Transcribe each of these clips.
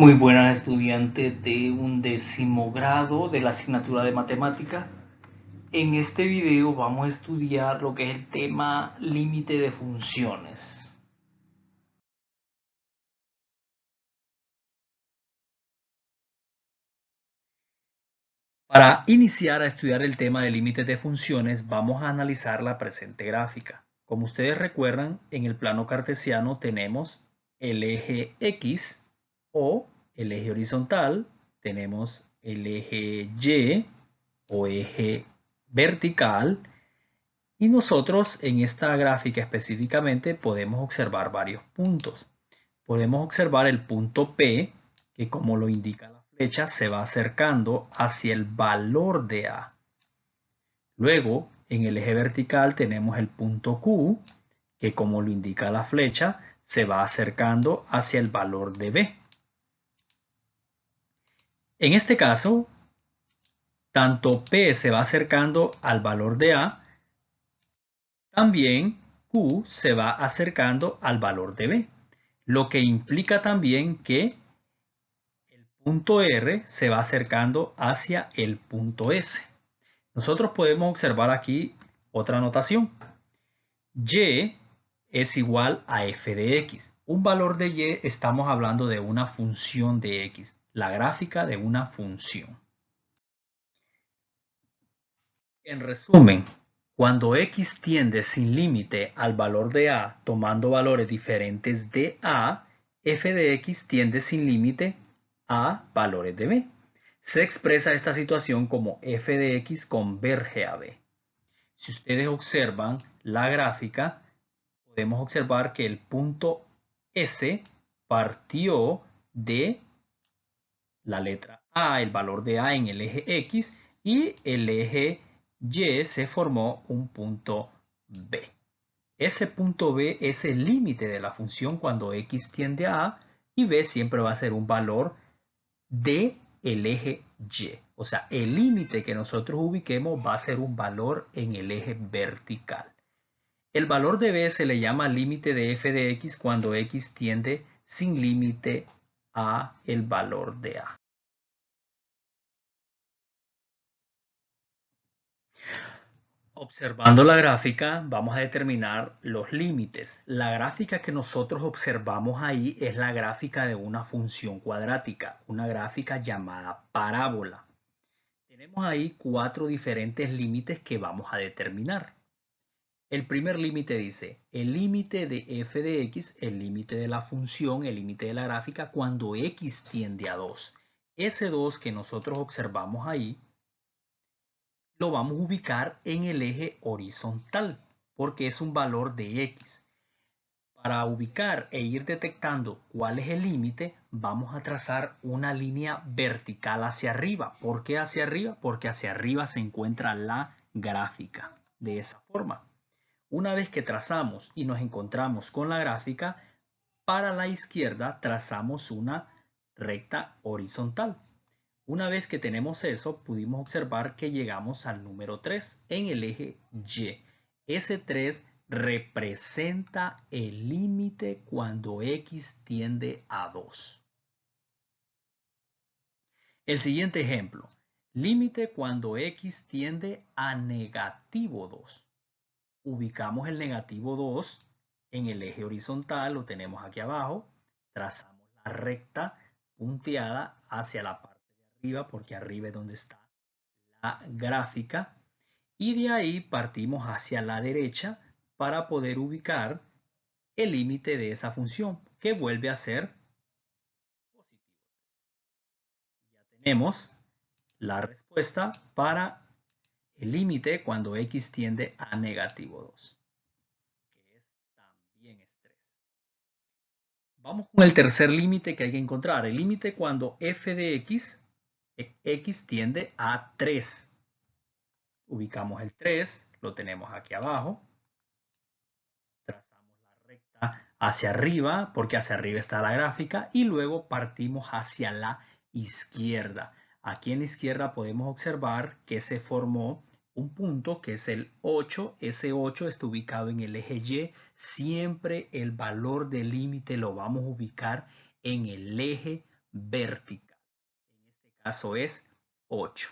Muy buenas estudiantes de 11º grado de la asignatura de matemática. En este video vamos a estudiar lo que es el tema límite de funciones. Para iniciar a estudiar el tema de límites de funciones vamos a analizar la presente gráfica. Como ustedes recuerdan, en el plano cartesiano tenemos el eje X o el eje horizontal, tenemos el eje Y o eje vertical. Y nosotros en esta gráfica específicamente podemos observar varios puntos. Podemos observar el punto P, que como lo indica la flecha, se va acercando hacia el valor de A. Luego, en el eje vertical tenemos el punto Q, que como lo indica la flecha, se va acercando hacia el valor de B. En este caso, tanto P se va acercando al valor de A, también Q se va acercando al valor de B, lo que implica también que el punto R se va acercando hacia el punto S. Nosotros podemos observar aquí otra notación. Y es igual a f de x. Un valor de y estamos hablando de una función de x, la gráfica de una función. En resumen, cuando x tiende sin límite al valor de a tomando valores diferentes de a, f de x tiende sin límite a valores de b. Se expresa esta situación como f de x converge a b. Si ustedes observan la gráfica, podemos observar que el punto S partió de la letra A, el valor de A en el eje X, y el eje Y se formó un punto B. Ese punto B es el límite de la función cuando X tiende a A y B siempre va a ser un valor de el eje Y. O sea, el límite que nosotros ubiquemos va a ser un valor en el eje vertical. El valor de B se le llama límite de f de x cuando x tiende sin límite a el valor de A. Observando la gráfica, vamos a determinar los límites. La gráfica que nosotros observamos ahí es la gráfica de una función cuadrática, una gráfica llamada parábola. Tenemos ahí 4 diferentes límites que vamos a determinar. El primer límite dice, el límite de f de x, el límite de la función, el límite de la gráfica, cuando x tiende a 2. Ese 2 que nosotros observamos ahí, lo vamos a ubicar en el eje horizontal, porque es un valor de x. Para ubicar e ir detectando cuál es el límite, vamos a trazar una línea vertical hacia arriba. ¿Por qué hacia arriba? Porque hacia arriba se encuentra la gráfica. De esa forma. Una vez que trazamos y nos encontramos con la gráfica, para la izquierda trazamos una recta horizontal. Una vez que tenemos eso, pudimos observar que llegamos al número 3 en el eje Y. Ese 3 representa el límite cuando x tiende a 2. El siguiente ejemplo, límite cuando x tiende a negativo 2. Ubicamos el negativo 2 en el eje horizontal, lo tenemos aquí abajo, trazamos la recta punteada hacia la parte de arriba, porque arriba es donde está la gráfica, y de ahí partimos hacia la derecha para poder ubicar el límite de esa función, que vuelve a ser positivo. Ya tenemos la respuesta para el límite cuando x tiende a negativo 2. Que es también es 3. Vamos con el tercer límite que hay que encontrar. El límite cuando f de x tiende a 3. Ubicamos el 3, lo tenemos aquí abajo. Trazamos la recta hacia arriba, porque hacia arriba está la gráfica, y luego partimos hacia la izquierda. Aquí en la izquierda podemos observar que se formó un punto que es el 8. Ese 8 está ubicado en el eje Y. Siempre el valor del límite lo vamos a ubicar en el eje vertical. En este caso es 8.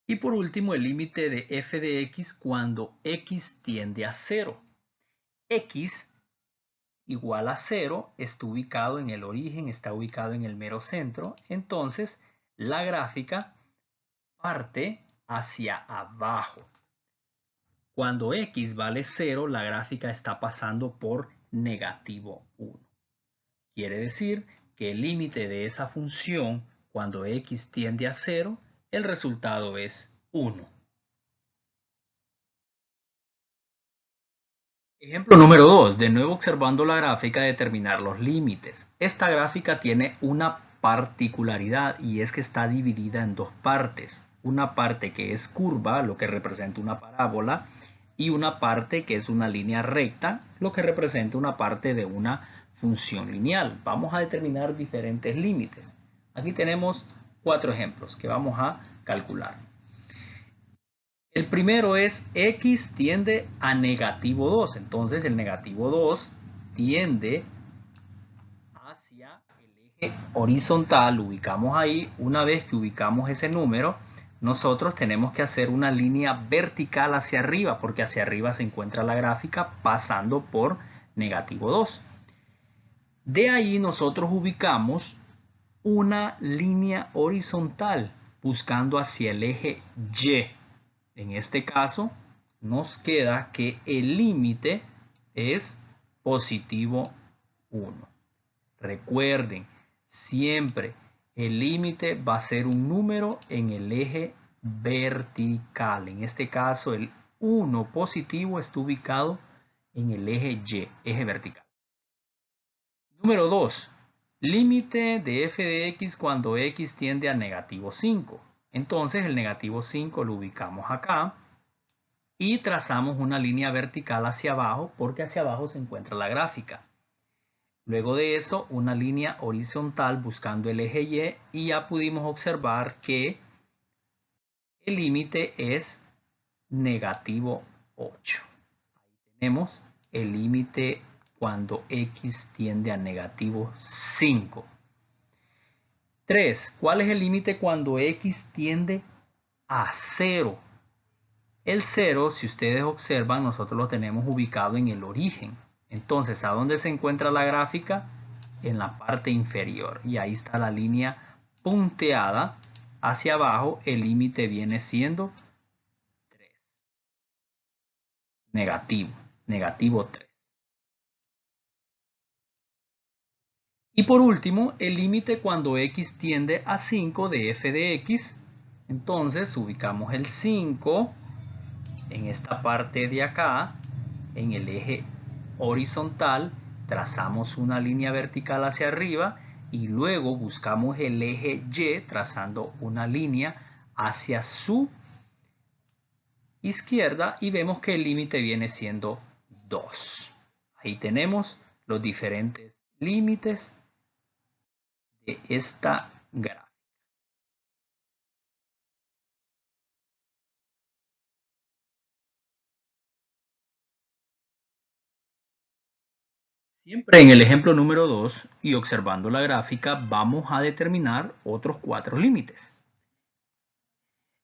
Y por último, el límite de f de x cuando x tiende a 0. X igual a 0 está ubicado en el origen, está ubicado en el mero centro. Entonces, la gráfica parte hacia abajo. Cuando x vale 0, la gráfica está pasando por negativo 1. Quiere decir que el límite de esa función, cuando x tiende a 0, el resultado es 1. Ejemplo número 2. De nuevo observando la gráfica, determinar los límites. Esta gráfica tiene una particularidad y es que está dividida en dos partes. Una parte que es curva, lo que representa una parábola, y una parte que es una línea recta, lo que representa una parte de una función lineal. Vamos a determinar diferentes límites. Aquí tenemos 4 ejemplos que vamos a calcular. El primero es x tiende a negativo 2. Entonces el negativo 2 tiende hacia el eje horizontal. Lo ubicamos ahí. Una vez que ubicamos ese número, nosotros tenemos que hacer una línea vertical hacia arriba, porque hacia arriba se encuentra la gráfica pasando por negativo 2. De ahí nosotros ubicamos una línea horizontal buscando hacia el eje Y. En este caso, nos queda que el límite es positivo 1. Recuerden, siempre el límite va a ser un número en el eje vertical. En este caso, el 1 positivo está ubicado en el eje Y, eje vertical. Número 2. Límite de f de x cuando x tiende a negativo 5. Entonces el negativo 5 lo ubicamos acá y trazamos una línea vertical hacia abajo porque hacia abajo se encuentra la gráfica. Luego de eso, una línea horizontal buscando el eje Y y ya pudimos observar que el límite es negativo 8. Ahí tenemos el límite cuando x tiende a negativo 5. 3. ¿Cuál es el límite cuando x tiende a 0? El 0, si ustedes observan, nosotros lo tenemos ubicado en el origen. Entonces, ¿a dónde se encuentra la gráfica? En la parte inferior. Y ahí está la línea punteada hacia abajo. El límite viene siendo 3. Negativo 3. Y por último, el límite cuando x tiende a 5 de f de x. Entonces, ubicamos el 5 en esta parte de acá, en el eje horizontal, trazamos una línea vertical hacia arriba y luego buscamos el eje Y trazando una línea hacia su izquierda y vemos que el límite viene siendo 2. Ahí tenemos los diferentes límites de esta gráfica. Siempre en el ejemplo número 2 y observando la gráfica vamos a determinar otros 4 límites.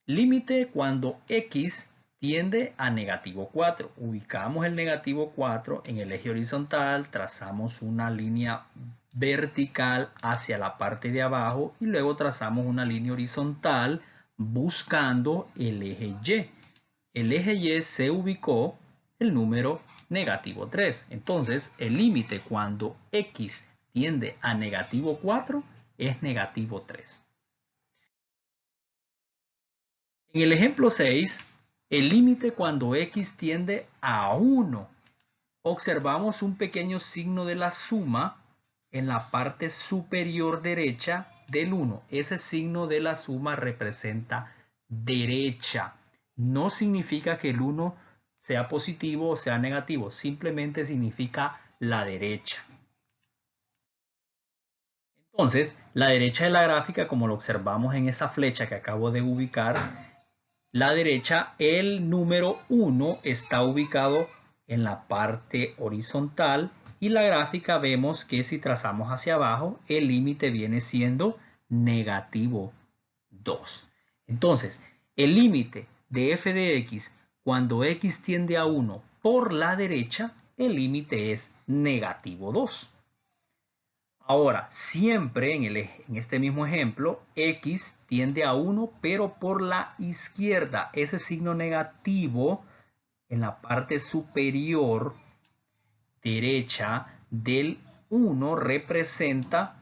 Límite cuando x tiende a negativo 4. Ubicamos el negativo 4 en el eje horizontal, trazamos una línea vertical hacia la parte de abajo y luego trazamos una línea horizontal buscando el eje Y. El eje Y se ubicó el número negativo 3. Entonces, el límite cuando x tiende a negativo 4 es negativo 3. En el ejemplo 6, el límite cuando x tiende a 1. Observamos un pequeño signo de la suma en la parte superior derecha del 1. Ese signo de la suma representa derecha. No significa que el 1 sea positivo o sea negativo, simplemente significa la derecha. Entonces, la derecha de la gráfica, como lo observamos en esa flecha que acabo de ubicar, la derecha, el número 1 está ubicado en la parte horizontal Y la gráfica vemos que si trazamos hacia abajo, el límite viene siendo negativo 2. Entonces, el límite de f de x cuando x tiende a 1 por la derecha, el límite es negativo 2. Ahora, siempre en este mismo ejemplo, x tiende a 1, pero por la izquierda. Ese signo negativo en la parte superior derecha del 1 representa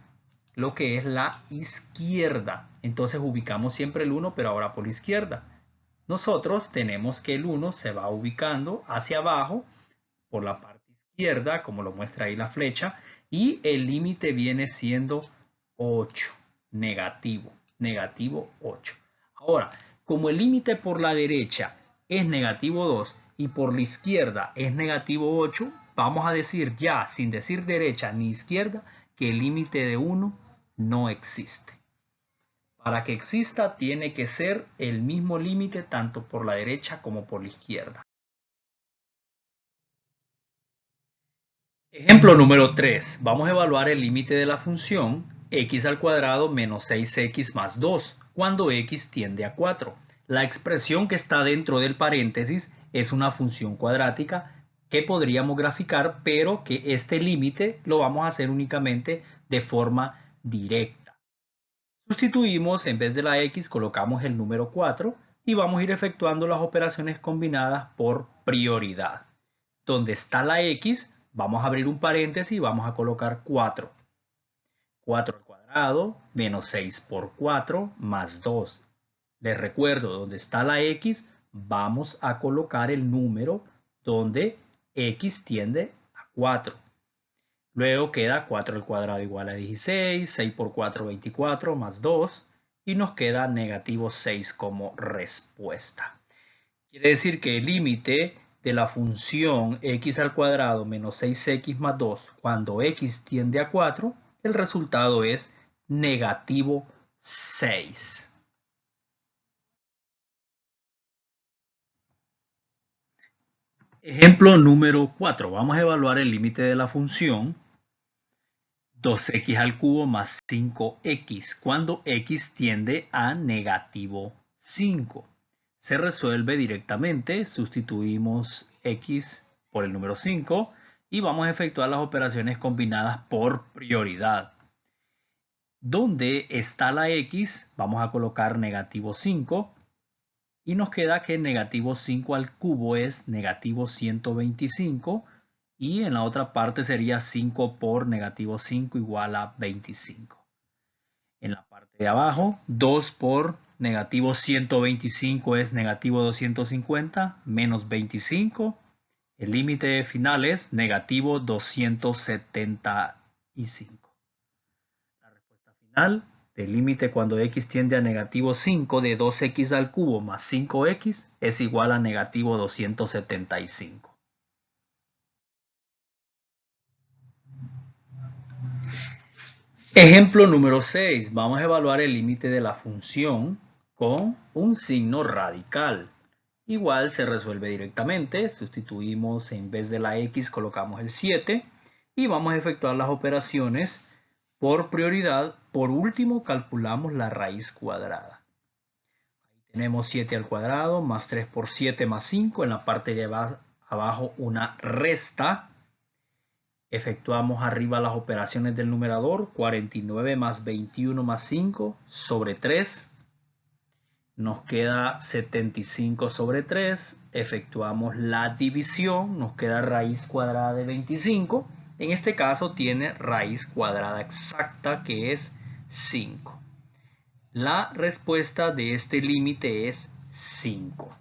lo que es la izquierda. Entonces ubicamos siempre el 1, pero ahora por la izquierda. Nosotros tenemos que el 1 se va ubicando hacia abajo por la parte izquierda, como lo muestra ahí la flecha, y el límite viene siendo 8, negativo 8. Ahora, como el límite por la derecha es negativo 2 y por la izquierda es negativo 8, vamos a decir ya, sin decir derecha ni izquierda, que el límite de 1 no existe. Para que exista tiene que ser el mismo límite tanto por la derecha como por la izquierda. Ejemplo número 3. Vamos a evaluar el límite de la función x al cuadrado menos 6x más 2 cuando x tiende a 4. La expresión que está dentro del paréntesis es una función cuadrática que podríamos graficar, pero que este límite lo vamos a hacer únicamente de forma directa. Sustituimos, en vez de la x, colocamos el número 4 y vamos a ir efectuando las operaciones combinadas por prioridad. Donde está la x, vamos a abrir un paréntesis y vamos a colocar 4. 4 al cuadrado menos 6 por 4 más 2. Les recuerdo, donde está la x, vamos a colocar el número donde x tiende a 4. Luego queda 4 al cuadrado igual a 16, 6 por 4, 24, más 2. Y nos queda negativo 6 como respuesta. Quiere decir que el límite de la función x al cuadrado menos 6x más 2 cuando x tiende a 4, el resultado es negativo 6. Ejemplo número 4. Vamos a evaluar el límite de la función 2x al cubo más 5x cuando x tiende a negativo 5. Se resuelve directamente, sustituimos x por el número 5 y vamos a efectuar las operaciones combinadas por prioridad. Donde está la x, vamos a colocar negativo 5 y nos queda que negativo 5 al cubo es negativo 125 y en la otra parte sería 5 por negativo 5 igual a 25. En la parte de abajo, 2 por negativo 125 es negativo 250 menos 25. El límite final es negativo 275. La respuesta final del límite cuando x tiende a negativo 5 de 2x al cubo más 5x es igual a negativo 275. Ejemplo número 6. Vamos a evaluar el límite de la función con un signo radical. Igual se resuelve directamente. Sustituimos, en vez de la x colocamos el 7 y vamos a efectuar las operaciones por prioridad. Por último calculamos la raíz cuadrada. Ahí tenemos 7 al cuadrado más 3 por 7 más 5. En la parte de abajo una resta. Efectuamos arriba las operaciones del numerador, 49 más 21 más 5 sobre 3. Nos queda 75 sobre 3. Efectuamos la división, nos queda raíz cuadrada de 25. En este caso tiene raíz cuadrada exacta que es 5. La respuesta de este límite es 5.